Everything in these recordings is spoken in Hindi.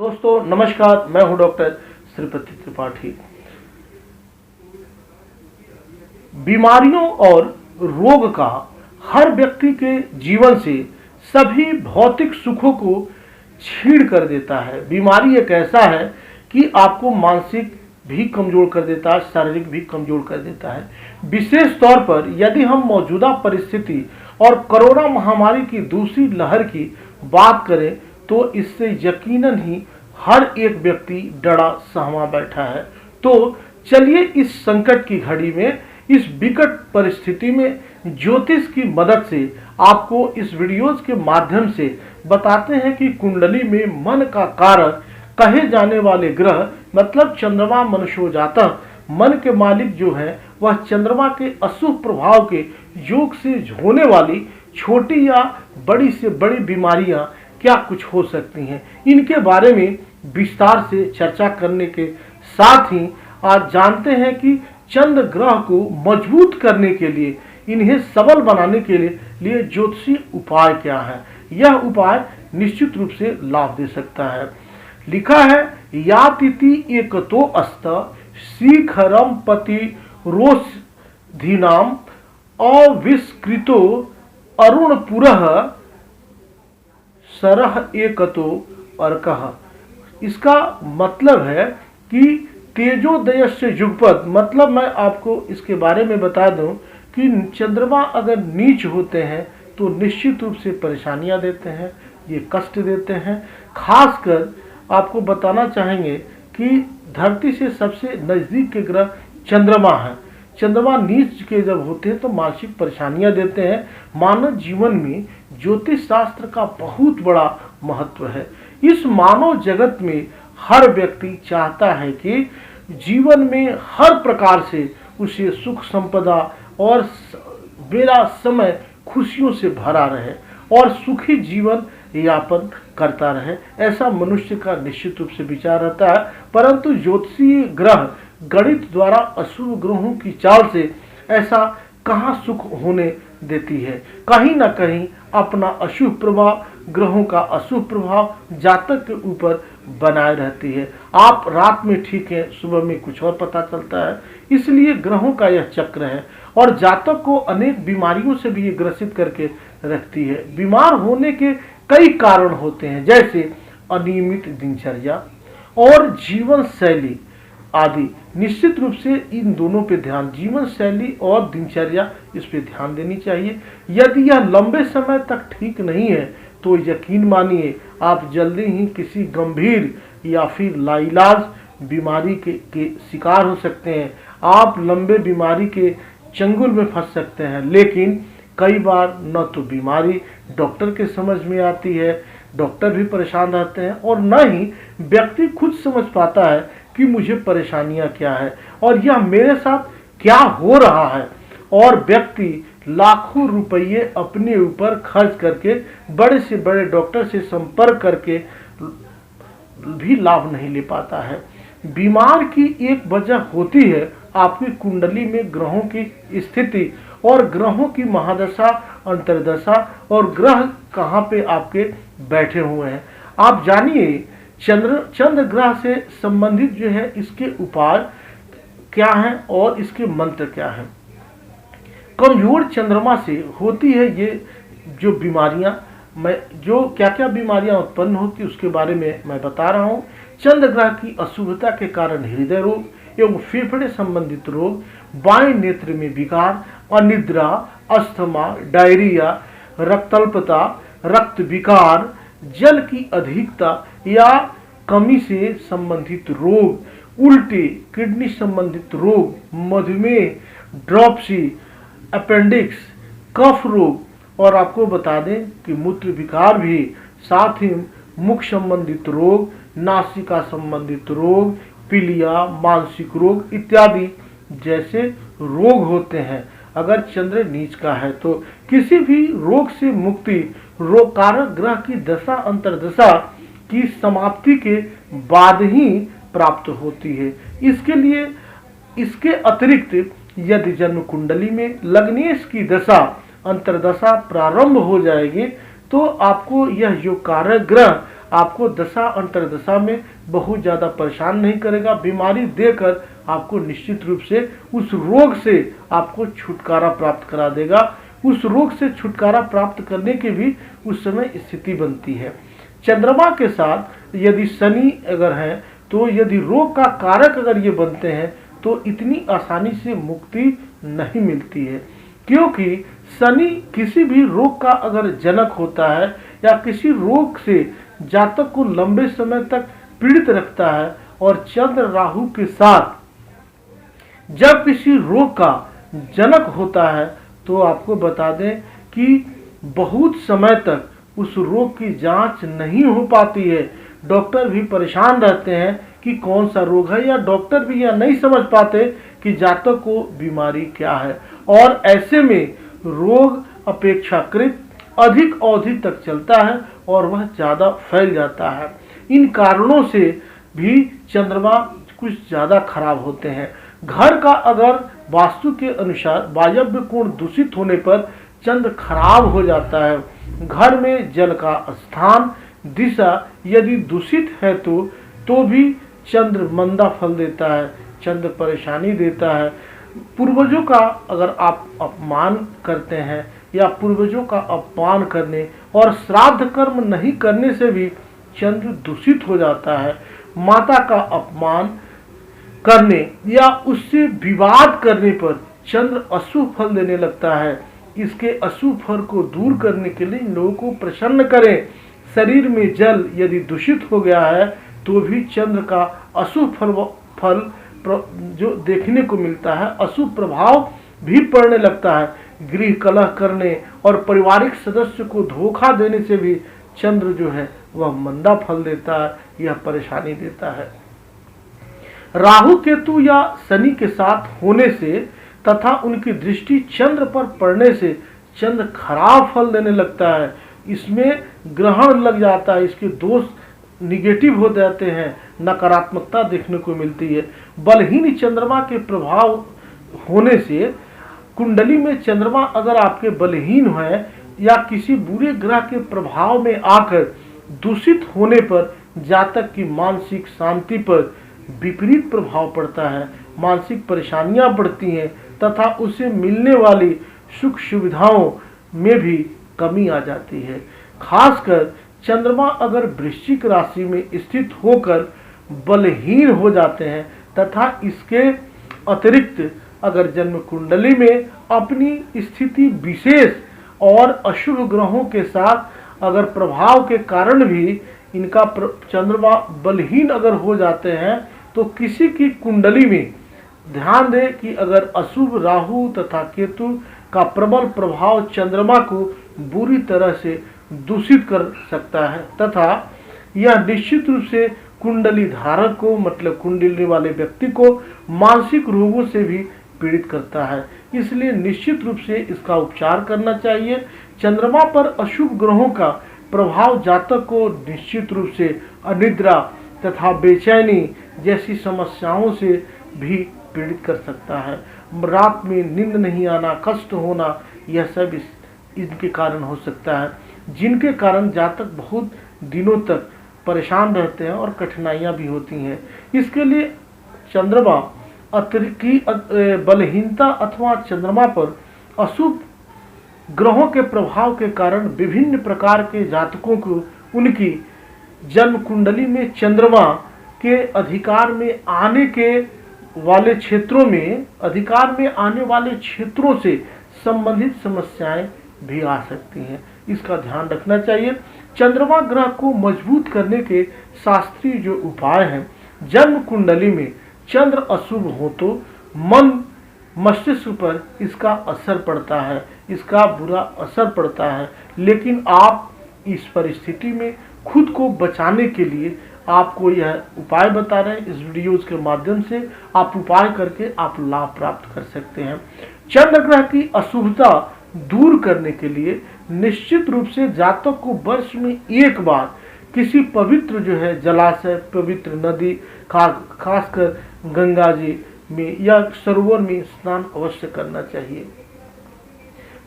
दोस्तों नमस्कार, मैं हूं डॉक्टर श्रीपति त्रिपाठी। बीमारियों और रोग का हर व्यक्ति के जीवन से सभी भौतिक सुखों को छीन कर देता है। बीमारी एक ऐसा है कि आपको मानसिक भी कमजोर कर देता है, शारीरिक भी कमजोर कर देता है। विशेष तौर पर यदि हम मौजूदा परिस्थिति और कोरोना महामारी की दूसरी लहर की बात करें तो इससे यकीनन ही हर एक व्यक्ति डरा सहमा बैठा है। तो चलिए इस संकट की घड़ी में, इस विकट परिस्थिति में ज्योतिष की मदद से आपको इस वीडियोस के माध्यम से बताते हैं कि कुंडली में मन का कारक कहे जाने वाले ग्रह मतलब चंद्रमा मनुष्यो जातक, मन के मालिक जो है वह चंद्रमा के अशुभ प्रभाव के योग से होने वाली छोटी या बड़ी से बड़ी बीमारियां क्या कुछ हो सकती हैं, इनके बारे में विस्तार से चर्चा करने के साथ ही आज जानते हैं कि चंद्र ग्रह को मजबूत करने के लिए, इन्हें सबल बनाने के लिए ज्योतिषीय उपाय क्या है। यह उपाय निश्चित रूप से लाभ दे सकता है। लिखा है या तिथि एकतो अस्त शिखरम पति रोषधीनाम अविष्कृतो अरुणपुरः सरह एकतो अर्कः। इसका मतलब है कि तेजोदय से युगपत, मतलब मैं आपको इसके बारे में बता दूं कि चंद्रमा अगर नीच होते हैं तो निश्चित रूप से परेशानियां देते हैं, ये कष्ट देते हैं। खासकर आपको बताना चाहेंगे कि धरती से सबसे नजदीक के ग्रह चंद्रमा है। चंद्रमा नीच के जब होते हैं तो मानसिक परेशानियां देते हैं। मानव जीवन में ज्योतिष शास्त्र का बहुत बड़ा महत्व है। इस मानव जगत में हर व्यक्ति चाहता है कि जीवन में हर प्रकार से उसे सुख संपदा और मेरा समय खुशियों से भरा रहे और सुखी जीवन यापन करता रहे, ऐसा मनुष्य का निश्चित रूप से विचार रहता है। परंतु ज्योतिषीय ग्रह गणित द्वारा अशुभ ग्रहों की चाल से ऐसा कहाँ सुख होने देती है। कहीं ना कहीं अपना अशुभ प्रभाव, ग्रहों का अशुभ प्रभाव जातक के ऊपर बनाए रहती है। आप रात में ठीक है, सुबह में कुछ और पता चलता है। इसलिए ग्रहों का यह चक्र है और जातक को अनेक बीमारियों से भी ये ग्रसित करके रखती है। बीमार होने के कई कारण होते हैं, जैसे अनियमित दिनचर्या और जीवन शैली आदि। निश्चित रूप से इन दोनों पे ध्यान, जीवन शैली और दिनचर्या, इस पे ध्यान देनी चाहिए। यदि यह लंबे समय तक ठीक नहीं है तो यकीन मानिए आप जल्दी ही किसी गंभीर या फिर लाइलाज बीमारी के शिकार हो सकते हैं। आप लंबे बीमारी के चंगुल में फंस सकते हैं। लेकिन कई बार न तो बीमारी डॉक्टर के समझ में आती है, डॉक्टर भी परेशान रहते हैं, और न ही व्यक्ति खुद समझ पाता है कि मुझे परेशानियां क्या है और यह मेरे साथ क्या हो रहा है। और व्यक्ति लाखों रुपये अपने ऊपर खर्च करके बड़े से बड़े डॉक्टर से संपर्क करके भी लाभ नहीं ले पाता है। बीमार की एक वजह होती है आपकी कुंडली में ग्रहों की स्थिति और ग्रहों की महादशा, अंतर्दशा और ग्रह कहाँ पे आपके बैठे हुए हैं। आप जानिए चंद्र ग्रह से संबंधित जो है इसके उपाय क्या है और इसके मंत्र क्या है। कमजोर चंद्रमा से होती है ये जो बीमारियां, मैं जो क्या क्या बीमारियां उत्पन्न होती उसके बारे में मैं बता रहा हूं। चंद्र ग्रह की अशुभता के कारण हृदय रोग एवं फेफड़े संबंधित रोग, बाएं नेत्र में विकार, अनिद्रा, अस्थमा, डायरिया, रक्तल्पता, रक्त विकार, जल की अधिकता या कमी से संबंधित रोग, उल्टी, किडनी संबंधित रोग, मधुमेह, ड्रॉपसी, अपेंडिक्स, कफ रोग, और आपको बता दें कि मूत्र विकार भी, साथ ही मुख संबंधित रोग, नासिका संबंधित रोग, पीलिया, मानसिक रोग इत्यादि जैसे रोग होते हैं। अगर चंद्र नीच का है तो किसी भी रोग से मुक्ति रोग कारक ग्रह की दशा अंतर्दशा की समाप्ति के बाद ही प्राप्त होती है। इसके लिए इसके अतिरिक्त यदि जन्म कुंडली में लग्नेश की दशा अंतर्दशा प्रारंभ हो जाएगी तो आपको यह जो कारक ग्रह आपको दशा अंतर्दशा में बहुत ज़्यादा परेशान नहीं करेगा, बीमारी देकर आपको निश्चित रूप से उस रोग से आपको छुटकारा प्राप्त करा देगा। उस रोग से छुटकारा प्राप्त करने की भी उस समय स्थिति बनती है। चंद्रमा के साथ यदि शनि अगर है, तो यदि रोग का कारक अगर ये बनते हैं तो इतनी आसानी से मुक्ति नहीं मिलती है, क्योंकि शनि किसी भी रोग का अगर जनक होता है या किसी रोग से जातक को लंबे समय तक पीड़ित रखता है, और चंद्र राहु के साथ जब किसी रोग का जनक होता है तो आपको बता दें कि बहुत समय तक उस रोग की जांच नहीं हो पाती है। डॉक्टर भी परेशान रहते हैं कि कौन सा रोग है, या डॉक्टर भी यह नहीं समझ पाते कि जातक को बीमारी क्या है, और ऐसे में रोग अपेक्षाकृत अधिक अवधि तक चलता है और वह ज़्यादा फैल जाता है। इन कारणों से भी चंद्रमा कुछ ज़्यादा खराब होते हैं। घर का अगर वास्तु के अनुसार वायव्य कोण दूषित होने पर चंद्र खराब हो जाता है। घर में जल का स्थान दिशा यदि दूषित है तो भी चंद्र मंदा फल देता है, चंद्र परेशानी देता है। पूर्वजों का अगर आप अपमान करते हैं या पूर्वजों का अपमान करने और श्राद्ध कर्म नहीं करने से भी चंद्र दूषित हो जाता है। माता का अपमान करने या उससे विवाद करने पर चंद्र अशुभ फल देने लगता है। इसके अशुभ फल को दूर करने के लिए लोगों को प्रसन्न करें। शरीर में जल यदि दूषित हो गया है तो भी चंद्र का अशुभ फल जो देखने को मिलता है, अशुभ प्रभाव भी पड़ने लगता है। गृह कलह करने और पारिवारिक सदस्य को धोखा देने से भी चंद्र जो है वह मंदा फल देता है, यह परेशानी देता है। राहु केतु या शनि के साथ होने से तथा उनकी दृष्टि चंद्र पर पड़ने से चंद्र खराब फल देने लगता है। इसमें ग्रहण लग जाता है, इसके दोष निगेटिव हो जाते हैं, नकारात्मकता देखने को मिलती है। बलहीन चंद्रमा के प्रभाव होने से कुंडली में चंद्रमा अगर आपके बलहीन है या किसी बुरे ग्रह के प्रभाव में आकर दूषित होने पर जातक की मानसिक शांति पर विपरीत प्रभाव पड़ता है, मानसिक परेशानियां बढ़ती हैं तथा उसे मिलने वाली सुख सुविधाओं में भी कमी आ जाती है। खासकर चंद्रमा अगर वृश्चिक राशि में स्थित होकर बलहीन हो जाते हैं तथा इसके अतिरिक्त अगर जन्म कुंडली में अपनी स्थिति विशेष और अशुभ ग्रहों के साथ अगर प्रभाव के कारण भी इनका चंद्रमा बलहीन अगर हो जाते हैं तो किसी की कुंडली में ध्यान दें कि अगर अशुभ राहु तथा केतु का प्रबल प्रभाव चंद्रमा को बुरी तरह से दूषित कर सकता है तथा यह निश्चित रूप से कुंडली धारक को मतलब कुंडली वाले व्यक्ति को मानसिक रोगों से भी पीड़ित करता है। इसलिए निश्चित रूप से इसका उपचार करना चाहिए। चंद्रमा पर अशुभ ग्रहों का प्रभाव जातक को निश्चित रूप से अनिद्रा तथा बेचैनी जैसी समस्याओं से भी पीड़ित कर सकता है। रात में नींद नहीं आना, कष्ट होना, यह सब इनके कारण हो सकता है, जिनके कारण जातक बहुत दिनों तक परेशान रहते हैं और कठिनाइयां भी होती हैं। इसके लिए चंद्रमा की बलहीनता अथवा चंद्रमा पर अशुभ ग्रहों के प्रभाव के कारण विभिन्न प्रकार के जातकों को उनकी जन्म कुंडली में चंद्रमा के अधिकार में आने वाले क्षेत्रों से संबंधित समस्याएं भी आ सकती हैं। इसका ध्यान रखना चाहिए। चंद्रमा ग्रह को मजबूत करने के शास्त्रीय जो उपाय हैं, जन्म कुंडली में चंद्र अशुभ हो तो मन मस्तिष्क पर इसका असर पड़ता है, इसका बुरा असर पड़ता है। लेकिन आप इस परिस्थिति में खुद को बचाने के लिए आपको यह उपाय बता रहे हैं। इस वीडियोज के माध्यम से आप उपाय करके आप लाभ प्राप्त कर सकते हैं। चंद्र ग्रह की अशुभता दूर करने के लिए निश्चित रूप से जातक को वर्ष में एक बार किसी पवित्र जो है जलाशय, पवित्र नदी, खासकर गंगा जी में या सरोवर में स्नान अवश्य करना चाहिए।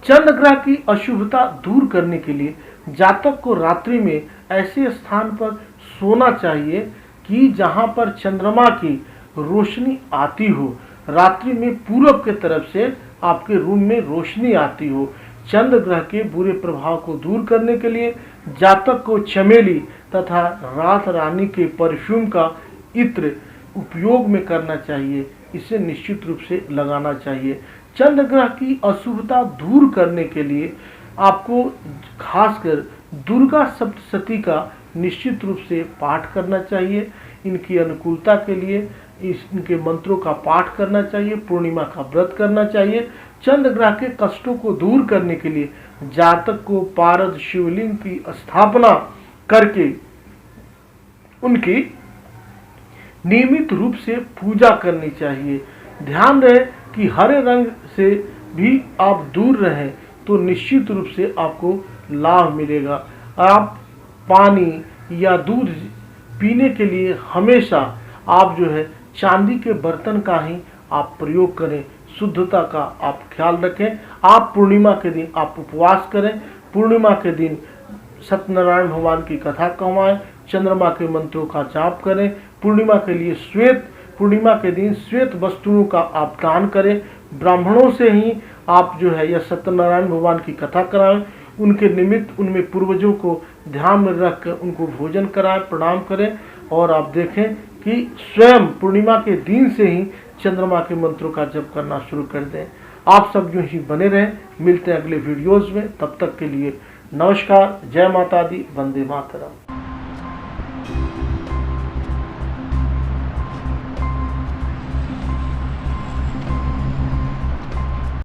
चंद्र ग्रह की अशुभता दूर करने के लिए जातक को रात्रि में ऐसे स्थान पर सोना चाहिए कि जहां पर चंद्रमा की रोशनी आती हो। रात्रि में पूरब के तरफ से आपके रूम में रोशनी आती हो। चंद्र ग्रह के बुरे प्रभाव को दूर करने के लिए जातक को चमेली तथा रात रानी के परफ्यूम का इत्र उपयोग में करना चाहिए। इसे निश्चित रूप से लगाना चाहिए। चंद्र ग्रह की अशुभता दूर करने के लिए आपको खासकर दुर्गा सप्तशती का निश्चित रूप से पाठ करना चाहिए। इनकी अनुकूलता के लिए इनके मंत्रों का पाठ करना चाहिए। पूर्णिमा का व्रत करना चाहिए। चंद्र ग्रह के कष्टों को दूर करने के लिए जातक को पारद शिवलिंग की स्थापना करके उनकी नियमित रूप से पूजा करनी चाहिए। ध्यान रहे कि हरे रंग से भी आप दूर रहें तो निश्चित रूप से आपको लाभ मिलेगा। आप पानी या दूध पीने के लिए हमेशा आप जो है चांदी के बर्तन का ही आप प्रयोग करें। शुद्धता का आप ख्याल रखें। आप पूर्णिमा के दिन आप उपवास करें। पूर्णिमा के दिन सत्यनारायण भगवान की कथा कहवाएं। चंद्रमा के मंत्रों का जाप करें। पूर्णिमा के लिए पूर्णिमा के दिन श्वेत वस्तुओं का आप दान करें। ब्राह्मणों से ही आप जो है यह सत्यनारायण भगवान की कथा कराएं। उनके निमित्त उनमें पूर्वजों को ध्यान में रखकर उनको भोजन कराएं, प्रणाम करें। और आप देखें कि स्वयं पूर्णिमा के दिन से ही चंद्रमा के मंत्रों का जप करना शुरू कर दें। आप सब यूं ही बने रहें। मिलते हैं अगले वीडियोज में। तब तक के लिए नमस्कार। जय माता दी। वंदे मातरम।